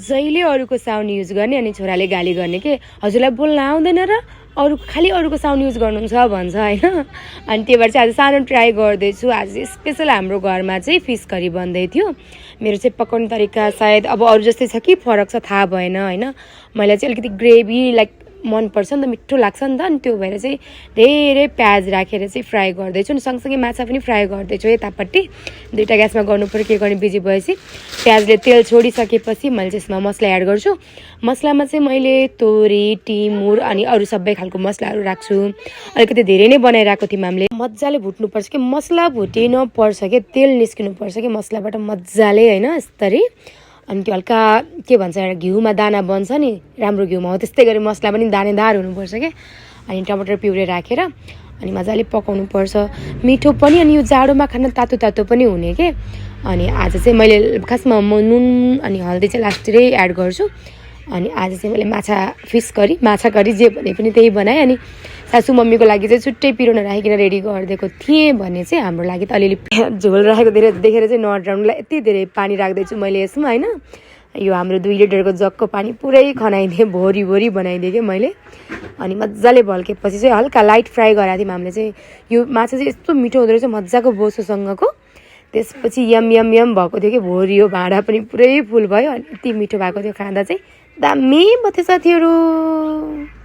जहिले अरूको sound use गर्ने अनि छोराले गाली गर्ने के हजुरलाई बोल्न आउँदैन र अरू खालि अरूको साउन्ड युज गर्नुहुन्छ भन्छ होइन। अनि त्यही भएर चाहिँ आज सानो ट्राई गर्दैछु। आज स्पेसल हाम्रो घरमा चाहिँ फिस करी बन्दै थियो। मेरो चाहिँ पकाउने तरिका सायद अब अरू जस्तै छ कि फरक छ थाहा भएन होइन। मैले चाहिँ अलिकति ग्रेभी लाइक मनपर्छ नि त, मिठो लाग्छ नि त, अनि त्यो भएर चाहिँ धेरै प्याज राखेर चाहिँ फ्राई गर्दैछु। अनि सँगसँगै माछा पनि फ्राई गर्दैछु यतापट्टि। दुईवटा ग्यासमा गर्नुपर्यो, के गर्ने बिजी भएपछि प्याजले तेल छोडिसकेपछि मैले चाहिँ यसमा मसला एड गर्छु। मसलामा चाहिँ मैले तोरी, टिमुर अनि अरू सबै खालको मसलाहरू राख्छु। अलिकति धेरै नै बनाइरहेको थियौँ हामीले। मजाले भुट्नुपर्छ कि मसला भुटिनुपर्छ कि तेल निस्किनुपर्छ कि मसलाबाट मजाले होइन यसरी। अनि त्यो हल्का के भन्छ एउटा घिउमा दाना बन्छ नि, राम्रो घिउमा हो त्यस्तै गरी मसला पनि दानेदार हुनुपर्छ क्या। अनि टमाटर पिउरे राखेर अनि मजाले पकाउनुपर्छ, मिठो पनि अनि यो जाडोमा खान तातो तातो पनि हुने के। अनि आज चाहिँ मैले खासमा नुन अनि हल्दी चाहिँ लास्टतिरै एड गर्छु। अनि आज चाहिँ मैले माछा करी जे भने पनि त्यही बनाएँ। अनि सासू मम्मीको लागि चाहिँ छुट्टै पिरो नराखिकन रेडी गरिदिएको थिएँ भने चाहिँ हाम्रो लागि त अलिअलि झोल राखेको धेरै देखेर चाहिँ नडराउनुलाई यति धेरै पानी राख्दैछु मैले यसमा होइन। यो हाम्रो 2 लिटरको जगको पानी पुरै खनाइदिएँ, भोरी बनाइदिएँ कि मैले। अनि मजाले भल्केपछि चाहिँ हल्का लाइट फ्राई गराएको थियौँ हामीले चाहिँ। यो माछा चाहिँ यस्तो मिठो हुँदो रहेछ मजाको बोसोसँगको। त्यसपछि यम भएको थियो कि भोरियो भाँडा पनि पुरै फुल भयो। अनि यति मिठो भएको थियो, खाँदा चाहिँ दामी भयो साथीहरू।